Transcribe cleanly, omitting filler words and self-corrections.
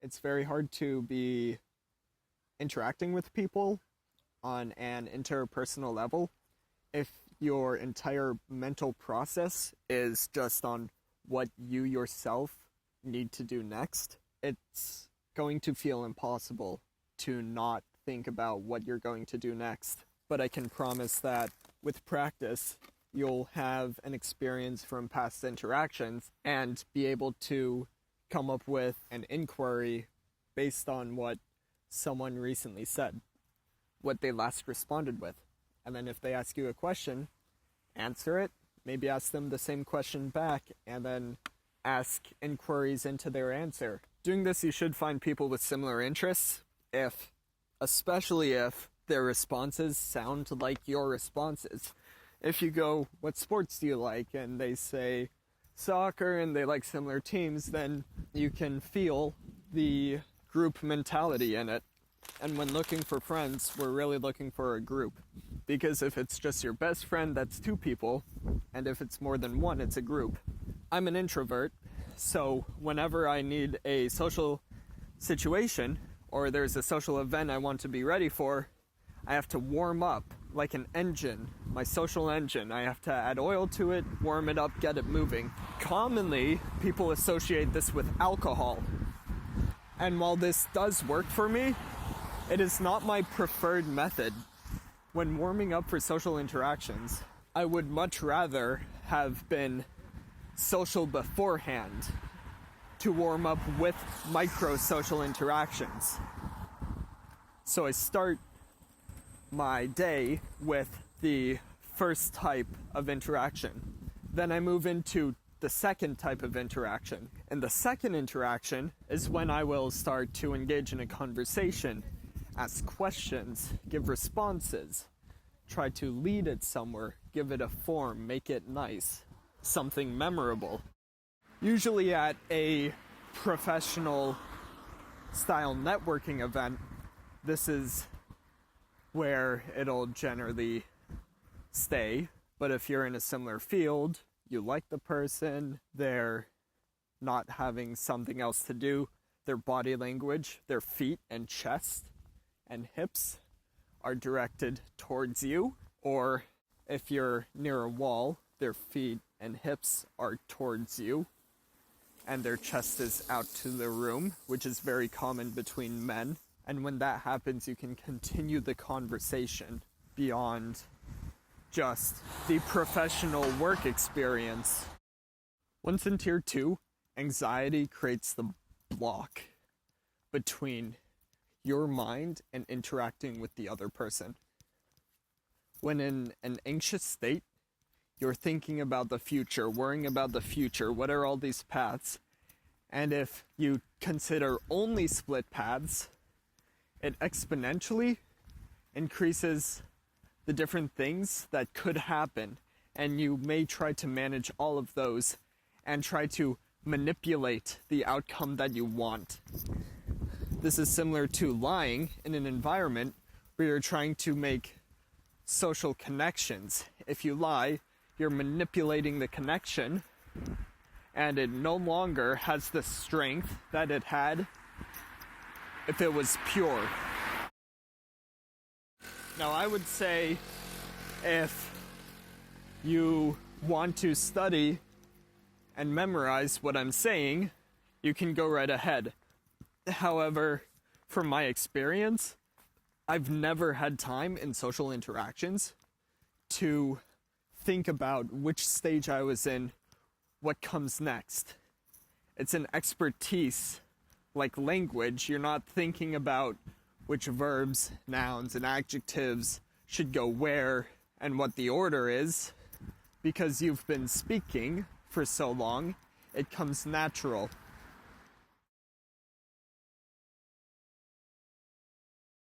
it's very hard to be interacting with people on an interpersonal level if your entire mental process is just on what you yourself need to do next. It's going to feel impossible to not think about what you're going to do next. But I can promise that with practice, you'll have an experience from past interactions and be able to come up with an inquiry based on what someone recently said, what they last responded with. And then if they ask you a question, answer it, maybe ask them the same question back, and then ask inquiries into their answer. Doing this, you should find people with similar interests, especially if their responses sound like your responses. If you go, what sports do you like? And they say soccer and they like similar teams, then you can feel the group mentality in it. And when looking for friends, we're really looking for a group. Because if it's just your best friend, that's two people. And if it's more than one, it's a group. I'm an introvert, so whenever I need a social situation or there's a social event I want to be ready for, I have to warm up like an engine, my social engine. I have to add oil to it, warm it up, get it moving. Commonly, people associate this with alcohol. And while this does work for me, it is not my preferred method. When warming up for social interactions, I would much rather have been social beforehand to warm up with micro-social interactions. So I start my day with the first type of interaction. Then I move into the second type of interaction. And the second interaction is when I will start to engage in a conversation, ask questions, give responses, try to lead it somewhere, give it a form, make it nice, something memorable. Usually at a professional style networking event, this is where it'll generally stay. But if you're in a similar field, you like the person, they're not having something else to do, their body language, their feet and chest and hips are directed towards you, or if you're near a wall, their feet and hips are towards you, and their chest is out to the room, which is very common between men. And when that happens, you can continue the conversation beyond just the professional work experience. Once in tier 2, anxiety creates the block between your mind and interacting with the other person. When in an anxious state, you're thinking about the future, worrying about the future, what are all these paths? And if you consider only split paths, it exponentially increases the different things that could happen, and you may try to manage all of those and try to manipulate the outcome that you want. This is similar to lying in an environment where you're trying to make social connections. If you lie, you're manipulating the connection, and it no longer has the strength that it had if it was pure. Now, I would say if you want to study and memorize what I'm saying, you can go right ahead. However, from my experience, I've never had time in social interactions to think about which stage I was in, what comes next. It's an expertise, like language. You're not thinking about which verbs, nouns, and adjectives should go where and what the order is. Because you've been speaking for so long, it comes natural.